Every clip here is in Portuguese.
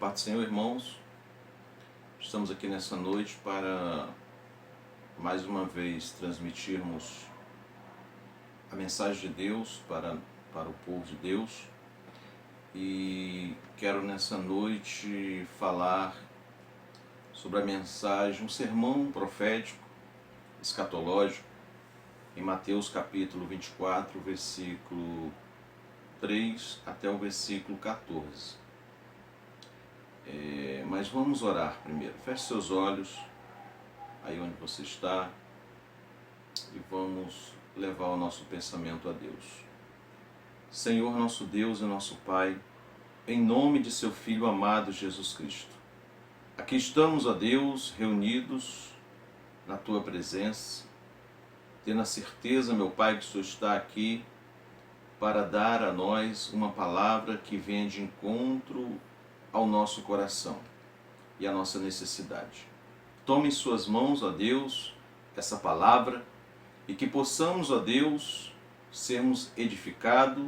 paz do Senhor, irmãos. Estamos aqui nessa noite para mais uma vez transmitirmos a mensagem de Deus para o povo de Deus. E quero nessa noite falar sobre a mensagem, um sermão profético, escatológico, em Mateus capítulo 24, versículo 3 até o versículo 14. Mas vamos orar primeiro. Feche seus olhos, aí onde você está, e vamos levar o nosso pensamento a Deus. Senhor, nosso Deus e nosso Pai, em nome de seu Filho amado Jesus Cristo, aqui estamos, ó Deus, reunidos na Tua presença, tendo a certeza, meu Pai, que o Senhor está aqui para dar a nós uma palavra que venha de encontro ao nosso coração e à nossa necessidade. Tome em suas mãos, ó Deus, essa palavra e que possamos, ó Deus, sermos edificados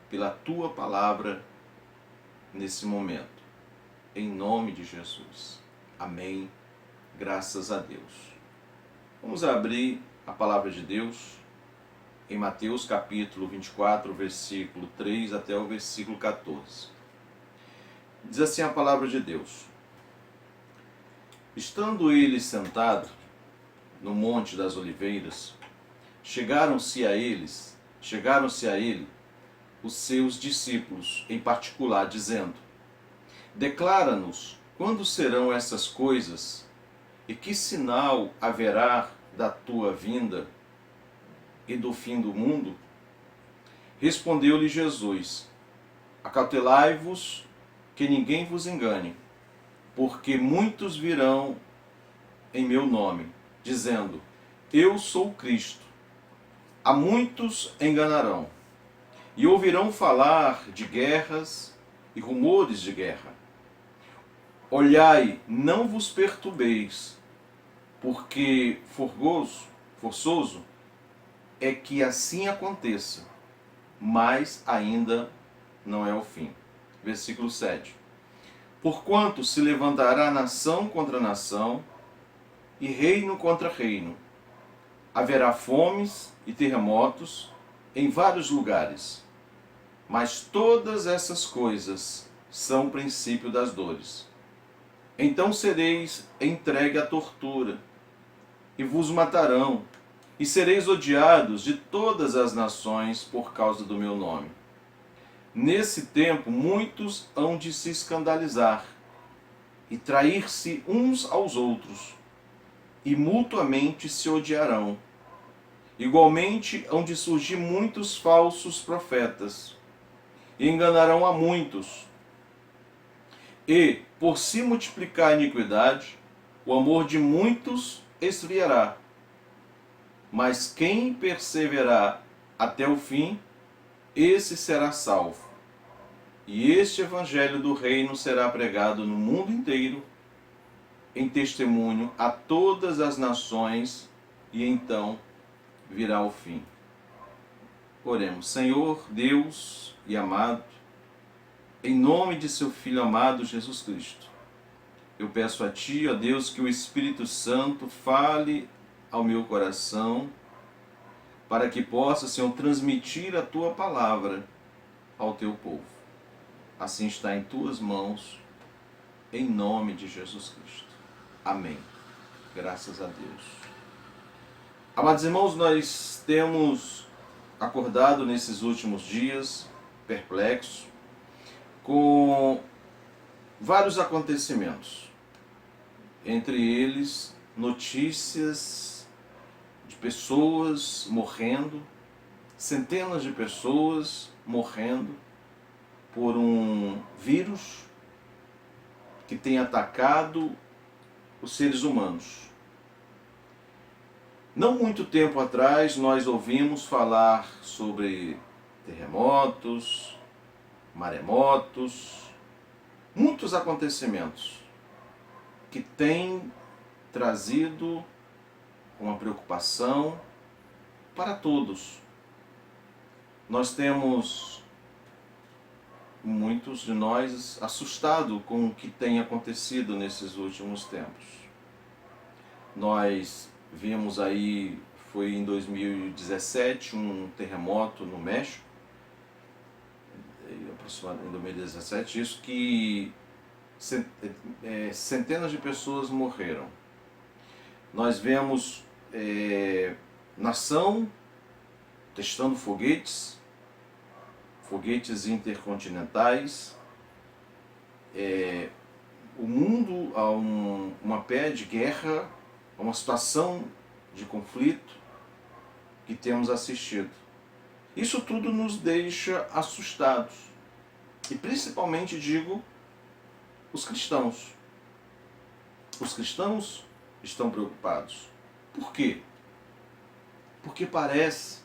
pela Tua palavra nesse momento. Em nome de Jesus. Amém. Graças a Deus. Vamos abrir a palavra de Deus em Mateus capítulo 24, versículo 3 até o versículo 14. Diz assim a palavra de Deus: Estando ele sentado no Monte das Oliveiras, chegaram-se a ele os seus discípulos em particular, dizendo: Declara-nos quando serão essas coisas e que sinal haverá da tua vinda e do fim do mundo? Respondeu-lhe Jesus: Acautelai-vos que ninguém vos engane, porque muitos virão em meu nome, dizendo: Eu sou o Cristo. A muitos enganarão, e ouvirão falar de guerras e rumores de guerra. Olhai, não vos perturbeis, porque forçoso é que assim aconteça, mas ainda não é o fim. Versículo 7. Porquanto se levantará nação contra nação, e reino contra reino. Haverá fomes e terremotos em vários lugares. Mas todas essas coisas são o princípio das dores. Então sereis entregue à tortura, e vos matarão, e sereis odiados de todas as nações por causa do meu nome. Nesse tempo muitos hão de se escandalizar, e trair-se uns aos outros, e mutuamente se odiarão. Igualmente hão de surgir muitos falsos profetas, e enganarão a muitos. E, por se multiplicar a iniquidade, o amor de muitos esfriará. Mas quem perseverar até o fim, esse será salvo. E este evangelho do reino será pregado no mundo inteiro, em testemunho a todas as nações, e então virá o fim. Oremos. Senhor, Deus e amado, em nome de seu Filho amado Jesus Cristo, eu peço a Ti, ó Deus, que o Espírito Santo fale ao meu coração, para que possa, Senhor, transmitir a Tua palavra ao Teu povo. Assim está em Tuas mãos, em nome de Jesus Cristo. Amém. Graças a Deus. Amados irmãos, nós temos acordado nesses últimos dias, perplexos, com vários acontecimentos. Entre eles, notícias de pessoas morrendo, centenas de pessoas morrendo por um vírus que tem atacado os seres humanos. Não muito tempo atrás nós ouvimos falar sobre terremotos, maremotos, muitos acontecimentos que têm trazido uma preocupação para todos. Nós temos muitos de nós assustados com o que tem acontecido nesses últimos tempos. Nós vimos aí, foi em 2017, um terremoto no México, aproximadamente em 2017, isso que centenas de pessoas morreram. Nós vemos nação testando foguetes intercontinentais, o mundo a uma pé de guerra, a uma situação de conflito que temos assistido. Isso tudo nos deixa assustados. E principalmente, digo, os cristãos. Os cristãos estão preocupados. Por quê? Porque parece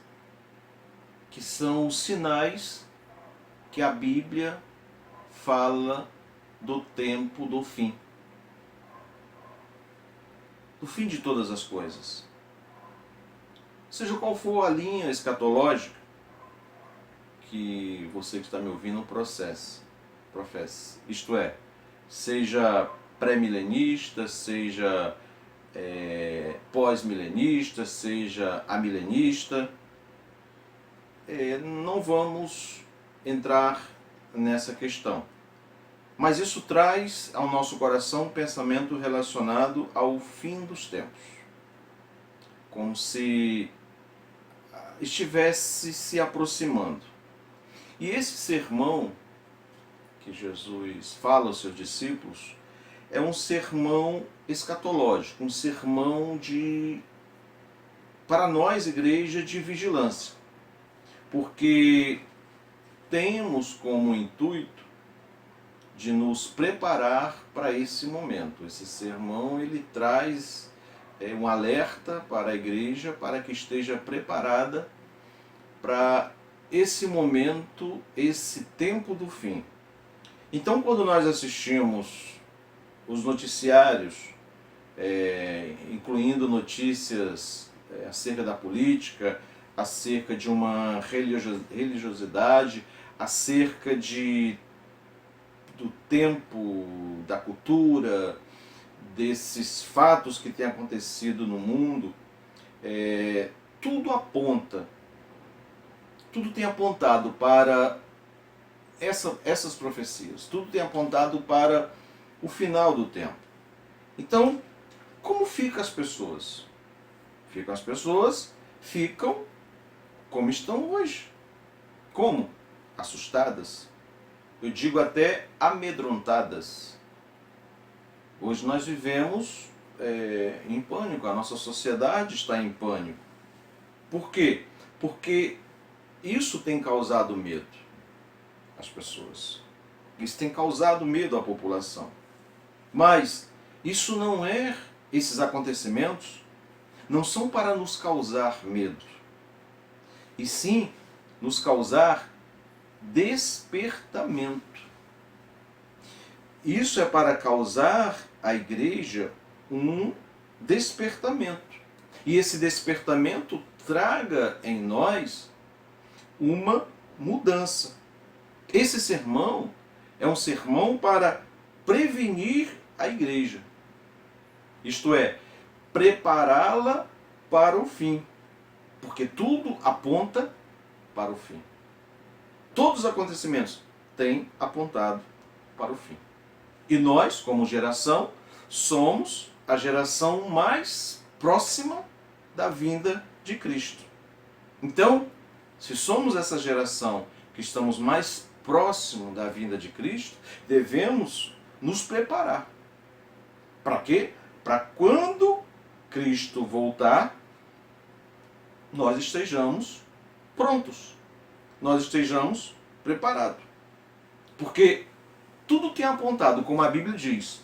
que são os sinais que a Bíblia fala do tempo do fim. Do fim de todas as coisas. Seja qual for a linha escatológica que você que está me ouvindo professa. Isto é, seja pré-milenista, seja pós-milenista, seja amilenista, não vamos entrar nessa questão. Mas isso traz ao nosso coração um pensamento relacionado ao fim dos tempos. Como se estivesse se aproximando. E esse sermão que Jesus fala aos seus discípulos é um sermão escatológico, um sermão para nós, igreja, de vigilância. Porque temos como intuito de nos preparar para esse momento. Esse sermão ele traz um alerta para a igreja para que esteja preparada para esse momento, esse tempo do fim. Então, quando nós assistimos os noticiários, incluindo notícias acerca da política, acerca de uma religiosidade, acerca do tempo, da cultura, desses fatos que têm acontecido no mundo, tudo tem apontado para essas profecias, tudo tem apontado para o final do tempo. Então, como ficam as pessoas? As pessoas ficam como estão hoje. Como? Assustadas. Eu digo até amedrontadas. Hoje nós vivemos em pânico, a nossa sociedade está em pânico. Por quê? Porque isso tem causado medo às pessoas. Isso tem causado medo à população. Mas isso não esses acontecimentos não são para nos causar medo, e sim nos causar despertamento. Isso é para causar à igreja um despertamento. E esse despertamento traga em nós uma mudança. Esse sermão é um sermão para prevenir a igreja. Isto é, prepará-la para o fim. Porque tudo aponta para o fim. Todos os acontecimentos têm apontado para o fim. E nós, como geração, somos a geração mais próxima da vinda de Cristo. Então, se somos essa geração que estamos mais próximo da vinda de Cristo, devemos nos preparar. Para quê? Para quando Cristo voltar, nós estejamos prontos, nós estejamos preparados. Porque tudo tem apontado, como a Bíblia diz,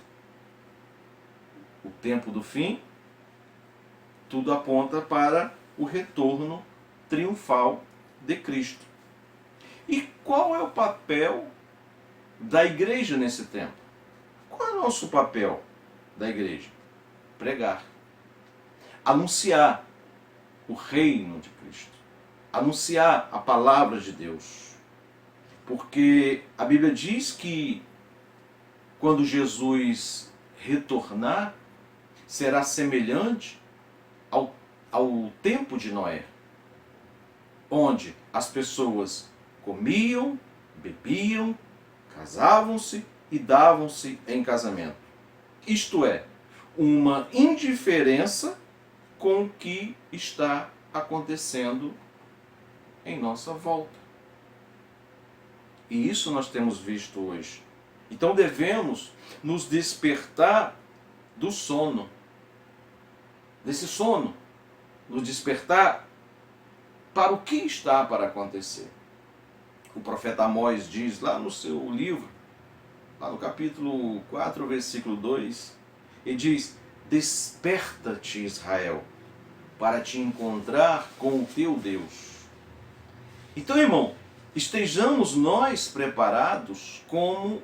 o tempo do fim, tudo aponta para o retorno triunfal de Cristo. E qual é o papel da igreja nesse tempo? Qual é o nosso papel da igreja? Pregar. Anunciar o reino de Cristo. Anunciar a palavra de Deus. Porque a Bíblia diz que quando Jesus retornar, será semelhante ao tempo de Noé, onde as pessoas comiam, bebiam, casavam-se e davam-se em casamento. Isto é, uma indiferença com o que está acontecendo em nossa volta. E isso nós temos visto hoje. Então devemos nos despertar do sono. Desse sono. Nos despertar para o que está para acontecer. O profeta Amós diz lá no seu livro, lá no capítulo 4, versículo 2, ele diz: desperta-te, Israel, para te encontrar com o teu Deus. Então, irmão, estejamos nós preparados como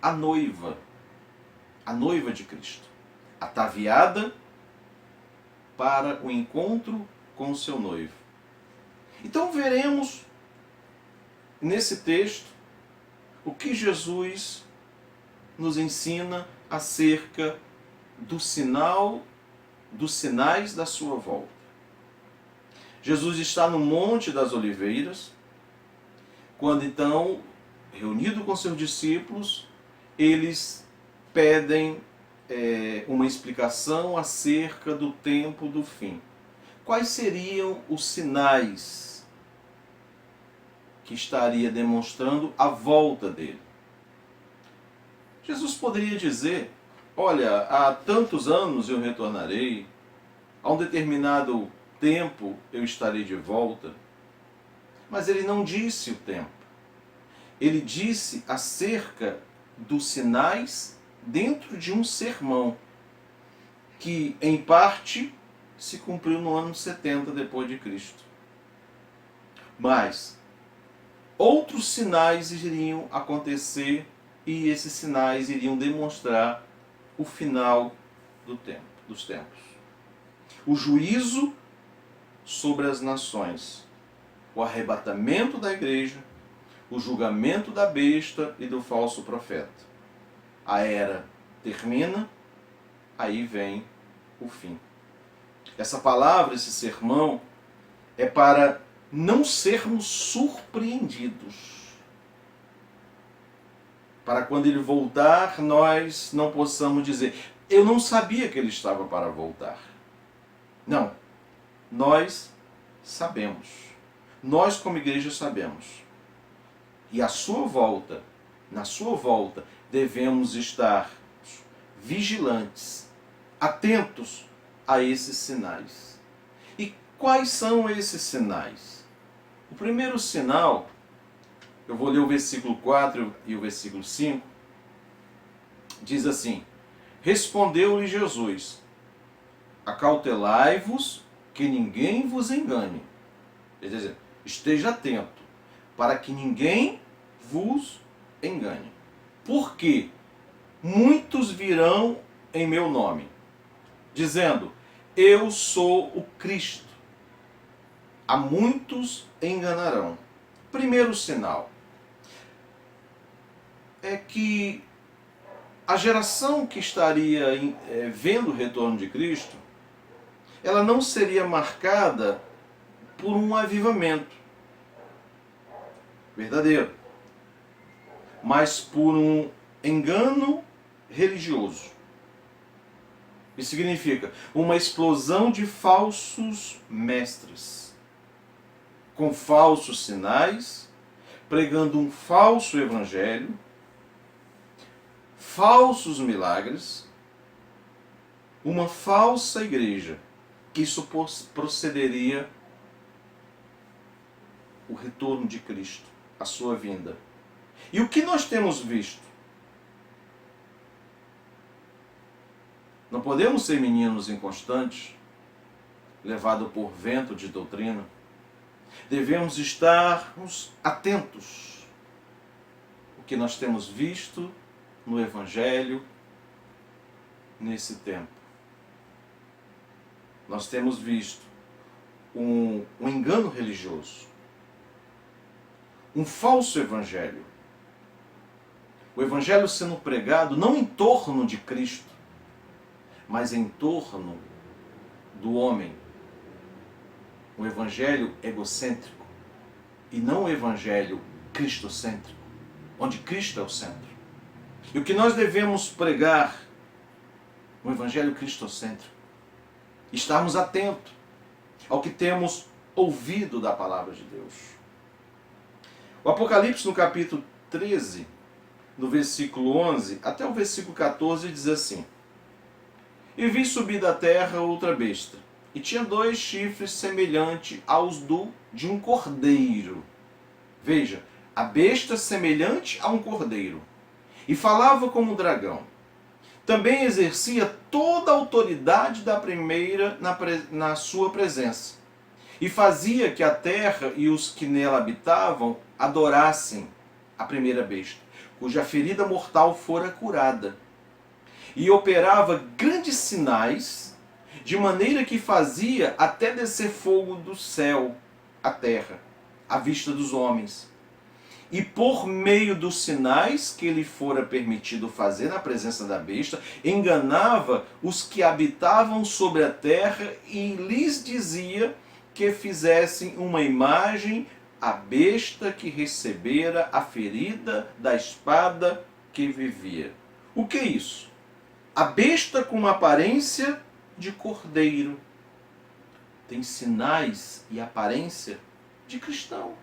a noiva de Cristo, ataviada para o encontro com o seu noivo. Então veremos nesse texto o que Jesus nos ensina acerca do sinal, dos sinais da sua volta. Jesus está no Monte das Oliveiras, quando então, reunido com seus discípulos, eles pedem uma explicação acerca do tempo do fim. Quais seriam os sinais que estaria demonstrando a volta dele? Jesus poderia dizer: olha, há tantos anos eu retornarei, a um determinado tempo eu estarei de volta. Mas ele não disse o tempo. Ele disse acerca dos sinais dentro de um sermão que, em parte, se cumpriu no ano 70 depois de Cristo. Mas outros sinais iriam acontecer e esses sinais iriam demonstrar o final dos tempos. O juízo sobre as nações, o arrebatamento da igreja, o julgamento da besta e do falso profeta. A era termina, aí vem o fim. Essa palavra, esse sermão, é para não sermos surpreendidos. Para quando ele voltar, nós não possamos dizer: eu não sabia que ele estava para voltar. Não. Nós sabemos. Nós, como igreja, sabemos. E a sua volta, na sua volta, devemos estar vigilantes, atentos a esses sinais. E quais são esses sinais? O primeiro sinal, eu vou ler o versículo 4 e o versículo 5, diz assim: respondeu-lhe Jesus: acautelai-vos que ninguém vos engane. Quer dizer, esteja atento para que ninguém vos engane. Porque muitos virão em meu nome, dizendo: eu sou o Cristo. A muitos enganarão. Primeiro sinal é que a geração que estaria vendo o retorno de Cristo, ela não seria marcada por um avivamento verdadeiro, mas por um engano religioso. Isso significa uma explosão de falsos mestres, com falsos sinais, pregando um falso evangelho, falsos milagres, uma falsa igreja, que isso procederia o retorno de Cristo, a sua vinda. E o que nós temos visto? Não podemos ser meninos inconstantes, levados por vento de doutrina. Devemos estarmos atentos ao que nós temos visto no Evangelho nesse tempo. Nós temos visto um engano religioso, um falso evangelho. O evangelho sendo pregado não em torno de Cristo, mas em torno do homem. Um evangelho egocêntrico e não um evangelho cristocêntrico, onde Cristo é o centro. E o que nós devemos pregar? Um evangelho cristocêntrico. Estarmos atentos ao que temos ouvido da palavra de Deus. O Apocalipse, no capítulo 13, no versículo 11 até o versículo 14, diz assim: E vi subir da terra outra besta, e tinha 2 chifres semelhantes aos de um cordeiro. Veja, a besta semelhante a um cordeiro. E falava como um dragão. Também exercia toda a autoridade da primeira na sua presença. E fazia que a terra e os que nela habitavam adorassem a primeira besta, cuja ferida mortal fora curada. E operava grandes sinais, de maneira que fazia até descer fogo do céu à terra, à vista dos homens. E por meio dos sinais que lhe fora permitido fazer na presença da besta, enganava os que habitavam sobre a terra e lhes dizia que fizessem uma imagem à besta que recebera a ferida da espada que vivia. O que é isso? A besta com uma aparência de cordeiro tem sinais e aparência de cristão.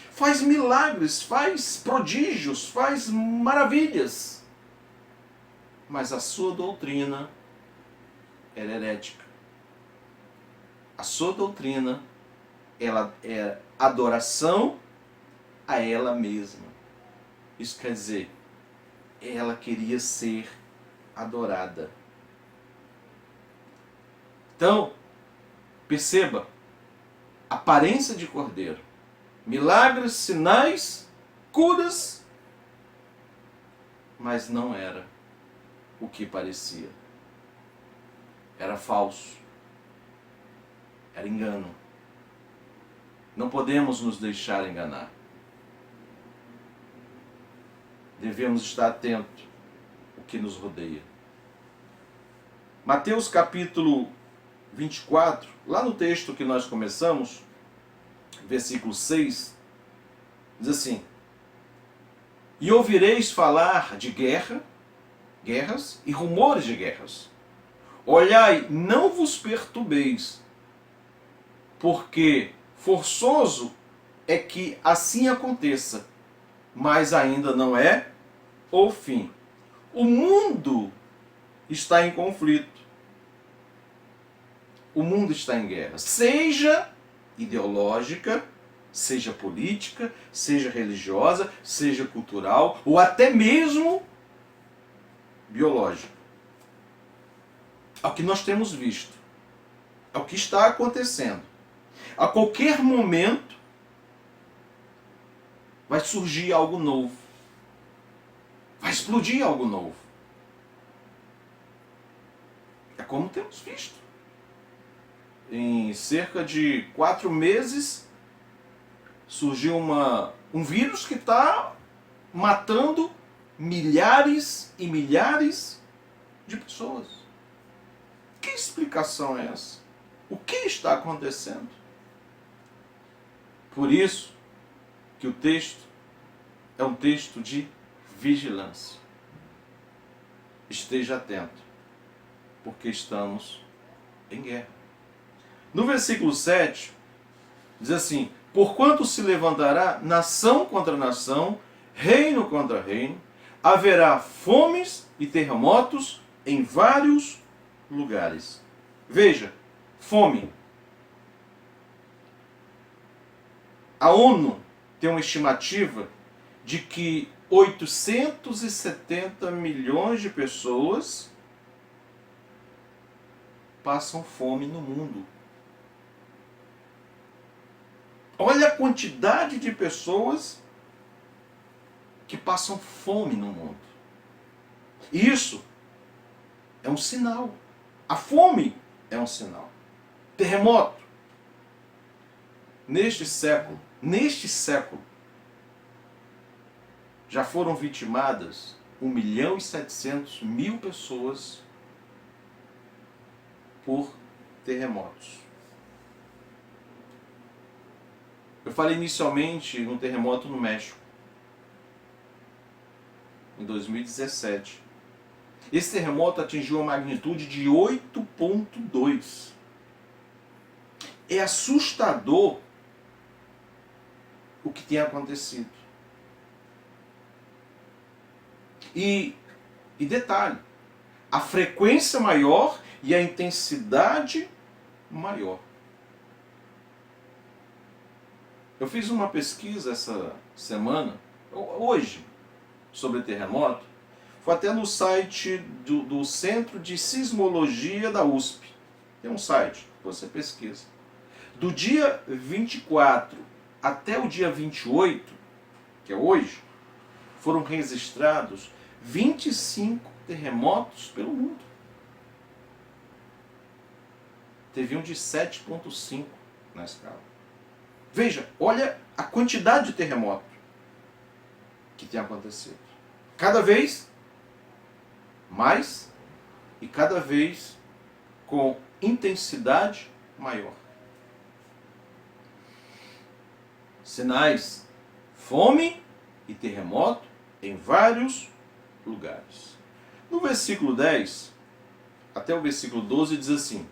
Faz milagres, faz prodígios, faz maravilhas. Mas a sua doutrina é herética. A sua doutrina, ela é adoração a ela mesma. Isso quer dizer, ela queria ser adorada. Então, perceba, aparência de cordeiro, milagres, sinais, curas, mas não era o que parecia. Era falso. Era engano. Não podemos nos deixar enganar. Devemos estar atentos ao que nos rodeia. Mateus capítulo 24, lá no texto que nós começamos, versículo 6, diz assim: E ouvireis falar de guerras e rumores de guerras. Olhai, não vos perturbeis, porque forçoso é que assim aconteça, mas ainda não é o fim. O mundo está em conflito. O mundo está em guerra, seja ideológica, seja política, seja religiosa, seja cultural, ou até mesmo biológica. É o que nós temos visto. É o que está acontecendo. A qualquer momento vai surgir algo novo. Vai explodir algo novo. É como temos visto. Em cerca de 4 meses, surgiu um vírus que está matando milhares e milhares de pessoas. Que explicação é essa? O que está acontecendo? Por isso que o texto é um texto de vigilância. Esteja atento, porque estamos em guerra. No versículo 7, diz assim: Porquanto se levantará nação contra nação, reino contra reino, haverá fomes e terremotos em vários lugares. Veja, fome. A ONU tem uma estimativa de que 870 milhões de pessoas passam fome no mundo. Olha a quantidade de pessoas que passam fome no mundo. Isso é um sinal. A fome é um sinal. Terremoto. Neste século, já foram vitimadas 1.700.000 pessoas por terremotos. Eu falei inicialmente no terremoto no México, em 2017. Esse terremoto atingiu uma magnitude de 8,2. É assustador o que tem acontecido. E detalhe, a frequência maior e a intensidade maior. Eu fiz uma pesquisa essa semana, hoje, sobre terremoto. Foi até no site do Centro de Sismologia da USP. Tem um site, você pesquisa. Do dia 24 até o dia 28, que é hoje, foram registrados 25 terremotos pelo mundo. Teve um de 7,5 na escala. Veja, olha a quantidade de terremoto que tem acontecido. Cada vez mais e cada vez com intensidade maior. Sinais: fome e terremoto em vários lugares. No versículo 10 até o versículo 12 diz assim: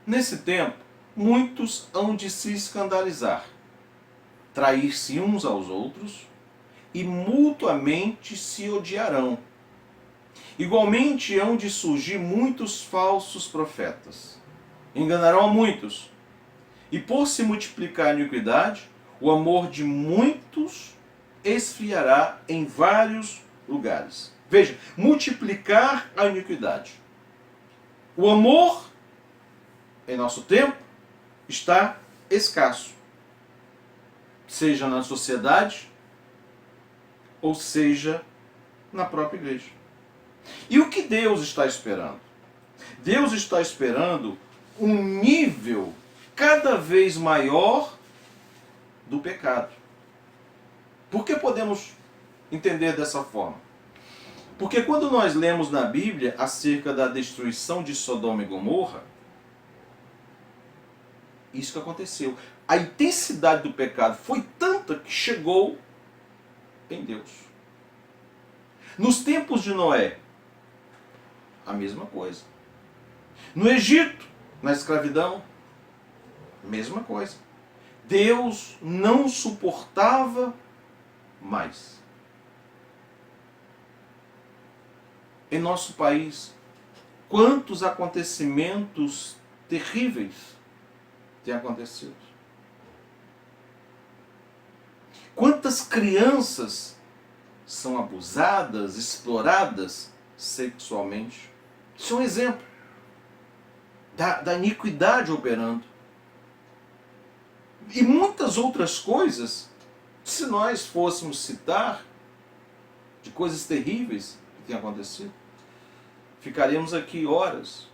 nesse tempo, muitos hão de se escandalizar, trair-se uns aos outros e mutuamente se odiarão. Igualmente hão de surgir muitos falsos profetas. Enganarão a muitos. E por se multiplicar a iniquidade, o amor de muitos esfriará em vários lugares. Veja, multiplicar a iniquidade. O amor, em nosso tempo, está escasso. Seja na sociedade, ou seja na própria igreja. E o que Deus está esperando? Deus está esperando um nível cada vez maior do pecado. Por que podemos entender dessa forma? Porque quando nós lemos na Bíblia acerca da destruição de Sodoma e Gomorra, isso que aconteceu. A intensidade do pecado foi tanta que chegou em Deus. Nos tempos de Noé, a mesma coisa. No Egito, na escravidão, mesma coisa. Deus não suportava mais. Em nosso país, quantos acontecimentos terríveis têm acontecido? Quantas crianças são abusadas, exploradas sexualmente? Isso é um exemplo da iniquidade operando. E muitas outras coisas, se nós fôssemos citar, de coisas terríveis que têm acontecido, ficaríamos aqui horas.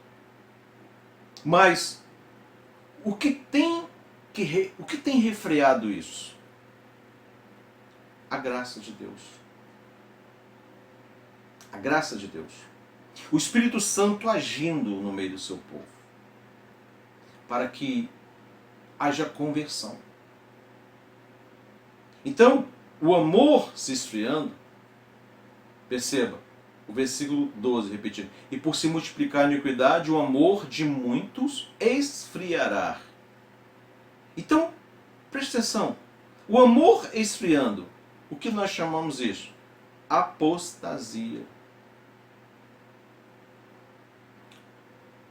Mas o que tem refreado isso? A graça de Deus. A graça de Deus. O Espírito Santo agindo no meio do seu povo. Para que haja conversão. Então, o amor se esfriando, perceba, o versículo 12, repetindo, e por se multiplicar a iniquidade, o amor de muitos esfriará. Então, preste atenção, o amor esfriando, o que nós chamamos isso? Apostasia.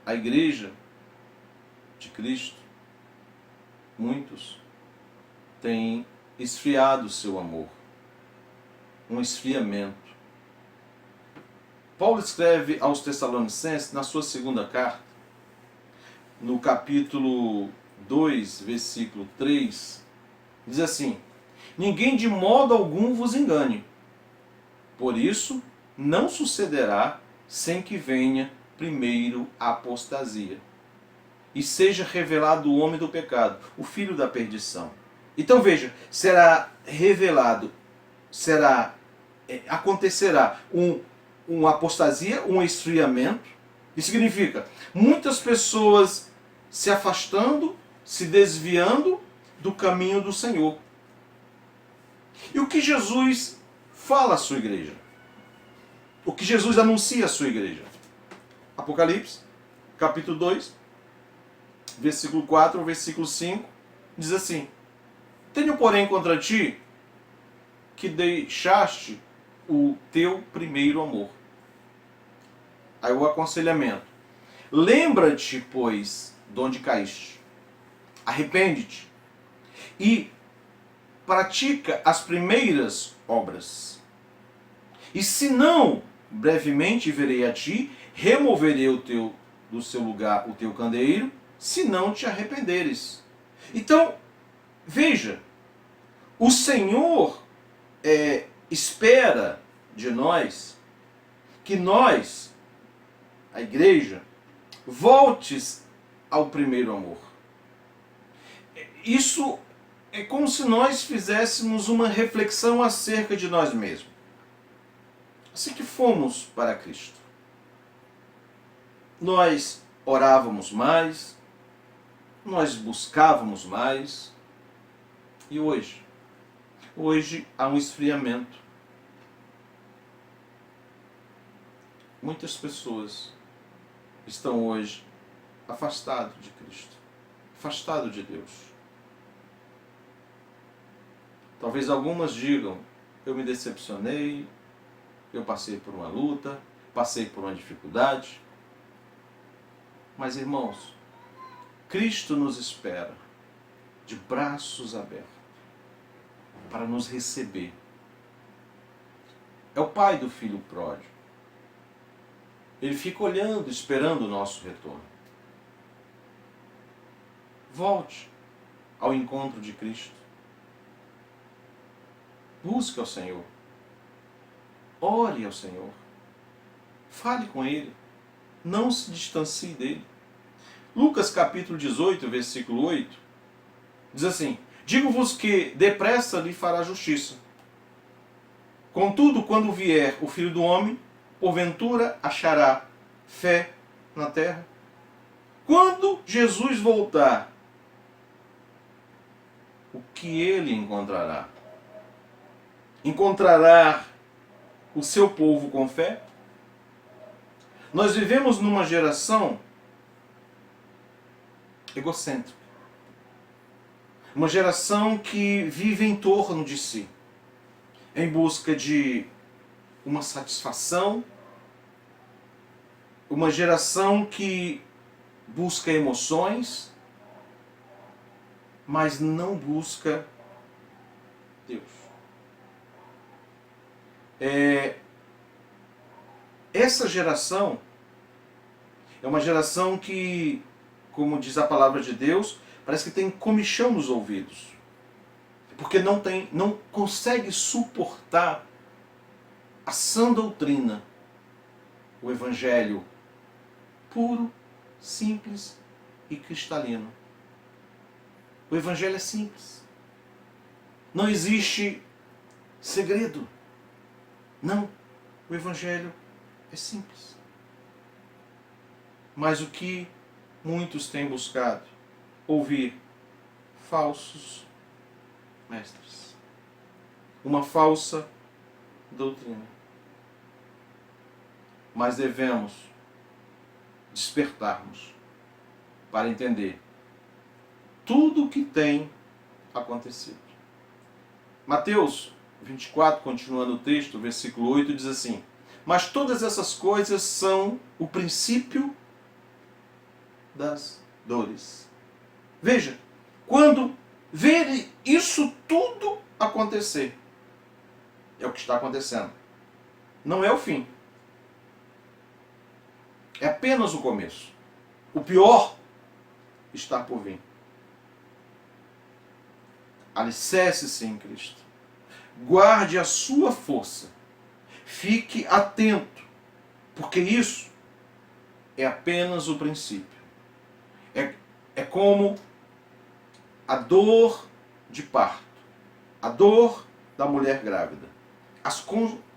A igreja de Cristo, muitos têm esfriado o seu amor. Um esfriamento. Paulo escreve aos Tessalonicenses, na sua segunda carta, no capítulo 2, versículo 3, diz assim: ninguém de modo algum vos engane. Por isso, não sucederá sem que venha primeiro a apostasia. E seja revelado o homem do pecado, o filho da perdição. Então veja, será revelado, será acontecerá uma apostasia, um esfriamento. Isso significa muitas pessoas se afastando, se desviando do caminho do Senhor. E o que Jesus fala à sua igreja? O que Jesus anuncia à sua igreja? Apocalipse, capítulo 2, versículo 4, versículo 5, diz assim: tenho, porém, contra ti que deixaste o teu primeiro amor. Aí o aconselhamento: lembra-te, pois, de onde caíste, arrepende-te e pratica as primeiras obras. E se não, brevemente virei a ti, removerei do seu lugar o teu candeeiro, se não te arrependeres. Então, veja, o Senhor espera de nós que nós, a igreja, voltes ao primeiro amor. Isso é como se nós fizéssemos uma reflexão acerca de nós mesmos. Assim que fomos para Cristo, nós orávamos mais, nós buscávamos mais, e hoje? Hoje há um esfriamento. Muitas pessoas estão hoje afastadas de Cristo, afastadas de Deus. Talvez algumas digam: eu me decepcionei, eu passei por uma luta, passei por uma dificuldade. Mas, irmãos, Cristo nos espera de braços abertos para nos receber. É o pai do filho pródigo. Ele fica olhando, esperando o nosso retorno. Volte ao encontro de Cristo. Busque ao Senhor. Ore ao Senhor. Fale com Ele. Não se distancie dele. Lucas capítulo 18, versículo 8, diz assim: digo-vos que depressa lhe fará justiça. Contudo, quando vier o Filho do Homem, porventura achará fé na terra? Quando Jesus voltar, o que ele encontrará? Encontrará o seu povo com fé? Nós vivemos numa geração egocêntrica. Uma geração que vive em torno de si, em busca de uma satisfação. Uma geração que busca emoções, mas não busca Deus. Essa geração é uma geração que, como diz a palavra de Deus, parece que tem comichão nos ouvidos. Porque não consegue suportar a sã doutrina, o evangelho puro, simples e cristalino. O evangelho é simples. Não existe segredo. Não, o evangelho é simples. Mas o que muitos têm buscado? Ouvir falsos mestres. Uma falsa doutrina. Mas devemos despertarmos para entender tudo o que tem acontecido. Mateus 24, continuando o texto, versículo 8, diz assim: mas todas essas coisas são o princípio das dores. Veja, quando ver isso tudo acontecer, é o que está acontecendo. Não é o fim. É apenas o começo. O pior está por vir. Alicerce-se em Cristo. Guarde a sua força. Fique atento, porque isso é apenas o princípio. É como a dor de parto, a dor da mulher grávida. As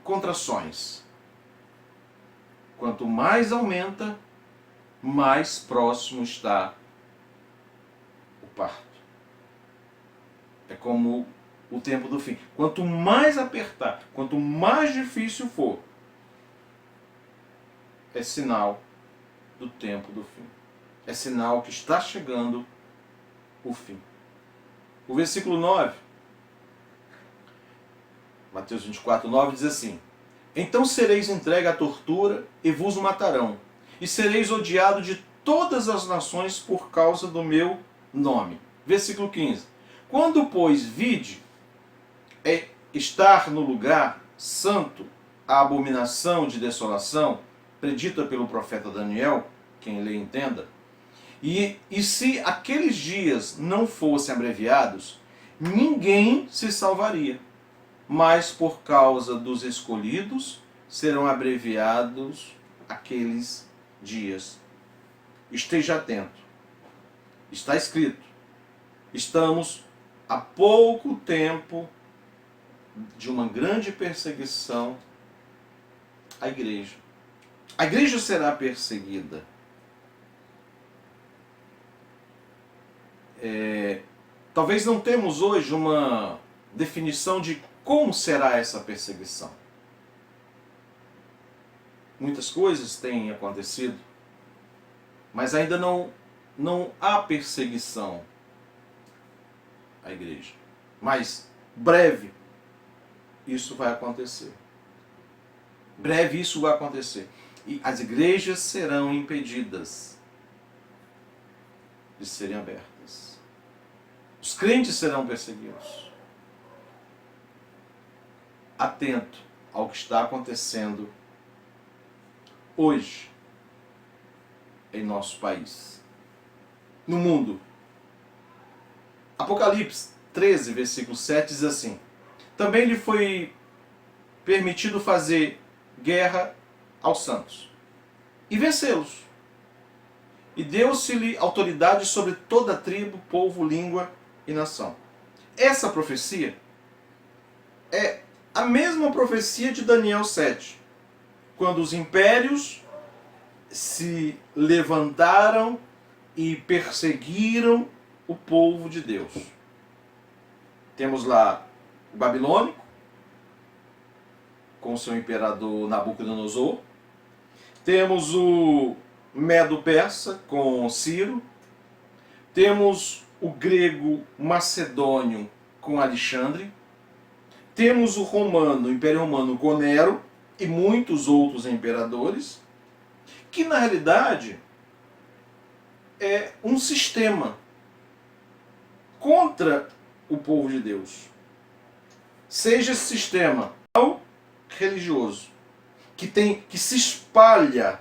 contrações. Quanto mais aumenta, mais próximo está o parto. É como o tempo do fim. Quanto mais apertar, quanto mais difícil for, é sinal do tempo do fim. É sinal que está chegando o fim. O versículo 9, Mateus 24, 9, diz assim: então sereis entregue à tortura e vos matarão, e sereis odiado de todas as nações por causa do meu nome. Versículo 15. Quando, pois, vide estar no lugar santo a abominação de desolação, predita pelo profeta Daniel, quem lê entenda, e se aqueles dias não fossem abreviados, ninguém se salvaria. Mas por causa dos escolhidos serão abreviados aqueles dias. Esteja atento. Está escrito. Estamos há pouco tempo de uma grande perseguição à igreja. A igreja será perseguida. Talvez não temos hoje uma definição de como será essa perseguição. Muitas coisas têm acontecido, mas ainda não há perseguição à igreja. Mas breve isso vai acontecer. Breve isso vai acontecer. E as igrejas serão impedidas de serem abertas. Os crentes serão perseguidos. Atento ao que está acontecendo hoje em nosso país, no mundo. Apocalipse 13, versículo 7 diz assim: também lhe foi permitido fazer guerra aos santos e vencê-los. E deu-se-lhe autoridade sobre toda tribo, povo, língua e nação. Essa profecia é a mesma profecia de Daniel 7, quando os impérios se levantaram e perseguiram o povo de Deus. Temos lá o babilônico, com seu imperador Nabucodonosor. Temos o medo-persa, com Ciro. Temos o grego macedônio, com Alexandre. Temos o romano, o Império Romano, com Nero e muitos outros imperadores, que na realidade é um sistema contra o povo de Deus. Seja esse sistema religioso, que se espalha.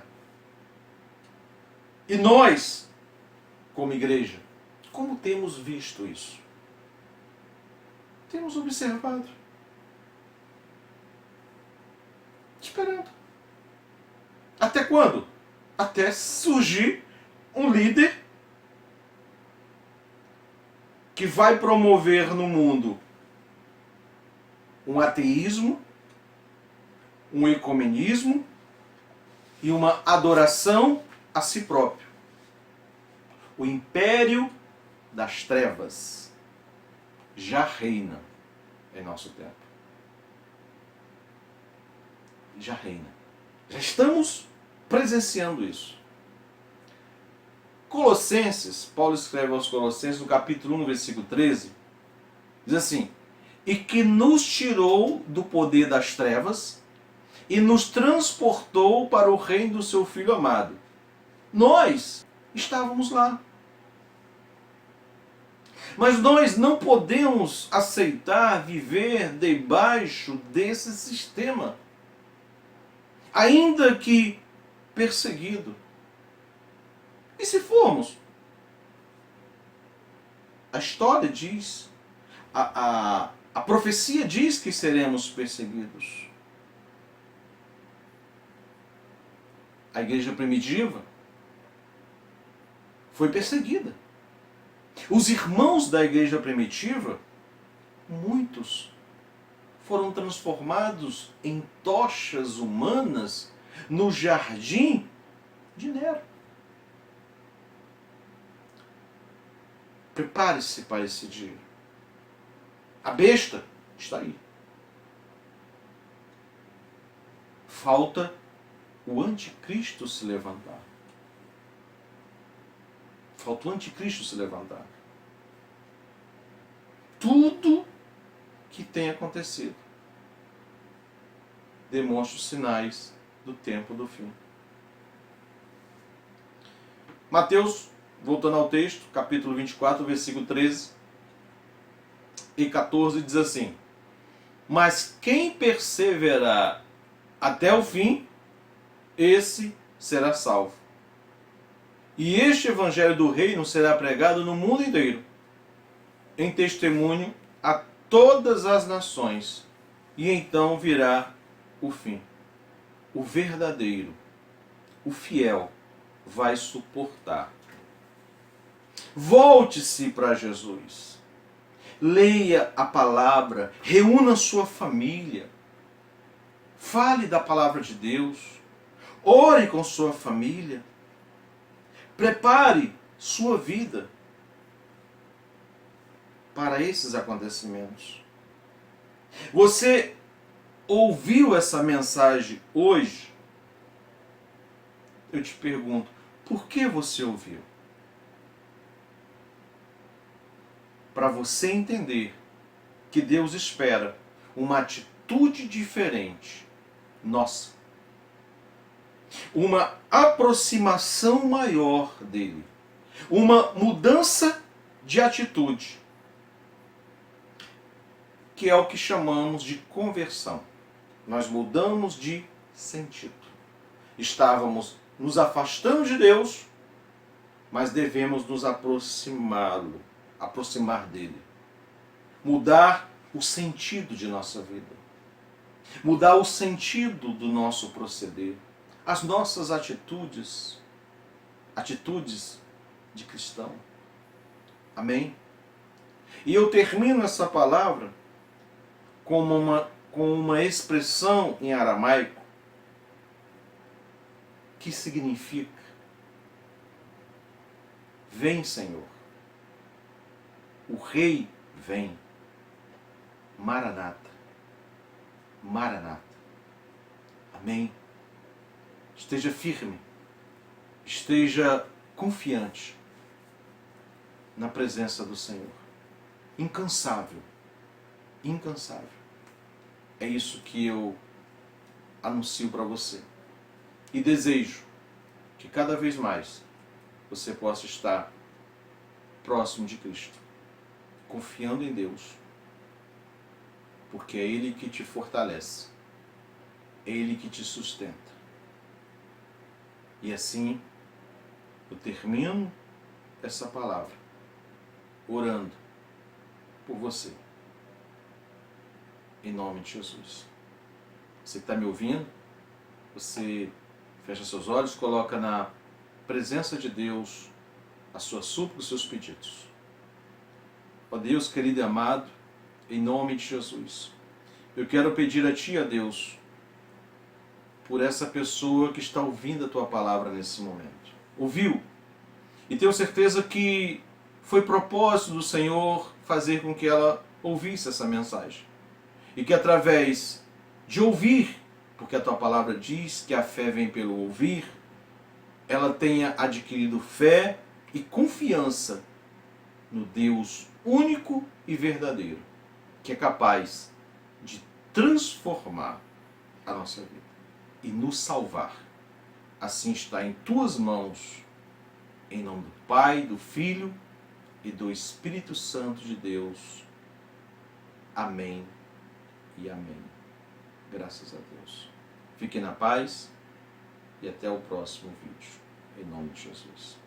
E nós, como igreja, como temos visto isso? Temos observado. Esperando. Até quando? Até surgir um líder que vai promover no mundo um ateísmo, um ecumenismo e uma adoração a si próprio. O império das trevas já reina em nosso tempo. Já reina. Já estamos presenciando isso. Colossenses, Paulo escreve aos Colossenses, no capítulo 1, versículo 13, diz assim: e que nos tirou do poder das trevas e nos transportou para o reino do seu Filho amado. Nós estávamos lá. Mas nós não podemos aceitar viver debaixo desse sistema, ainda que perseguido. E se formos? A história diz, a profecia diz que seremos perseguidos. A igreja primitiva foi perseguida. Os irmãos da igreja primitiva, muitos foram transformados em tochas humanas no jardim de Nero. Prepare-se para esse dia. A besta está aí. Falta o anticristo se levantar. Falta o anticristo se levantar. Tudo que tem acontecido demonstra os sinais do tempo do fim. Mateus, voltando ao texto, capítulo 24, versículo 13 e 14, diz assim: mas quem perseverar até o fim, esse será salvo. E este evangelho do reino será pregado no mundo inteiro, em testemunho a todas as nações, e então virá o fim. O verdadeiro, o fiel, vai suportar. Volte-se para Jesus. Leia a palavra, reúna sua família. Fale da palavra de Deus. Ore com sua família. Prepare sua vida para esses acontecimentos. Você ouviu essa mensagem hoje? Eu te pergunto, por que você ouviu? Para você entender que Deus espera uma atitude diferente nossa. Uma aproximação maior dele. Uma mudança de atitude. Que é o que chamamos de conversão. Nós mudamos de sentido. Estávamos nos afastando de Deus, mas devemos nos aproximar dele. Mudar o sentido de nossa vida. Mudar o sentido do nosso proceder. As nossas atitudes de cristão. Amém? E eu termino essa palavra com uma expressão em aramaico que significa: vem, Senhor. O Rei vem. Maranata. Maranata. Amém? Esteja firme. Esteja confiante na presença do Senhor. Incansável. Incansável. É isso que eu anuncio para você. E desejo que cada vez mais você possa estar próximo de Cristo, confiando em Deus, porque é Ele que te fortalece, é Ele que te sustenta. E assim, eu termino essa palavra orando por você, em nome de Jesus. Você que está me ouvindo, você fecha seus olhos, coloca na presença de Deus a sua súplica, os seus pedidos. Ó Deus querido e amado, em nome de Jesus, eu quero pedir a Ti, ó Deus, por essa pessoa que está ouvindo a Tua palavra nesse momento. Ouviu? E tenho certeza que foi propósito do Senhor fazer com que ela ouvisse essa mensagem. E que através de ouvir, porque a Tua palavra diz que a fé vem pelo ouvir, ela tenha adquirido fé e confiança no Deus único e verdadeiro, que é capaz de transformar a nossa vida e nos salvar. Assim está em Tuas mãos, em nome do Pai, do Filho e do Espírito Santo de Deus. Amém e amém. Graças a Deus. Fiquem na paz e até o próximo vídeo. Em nome de Jesus.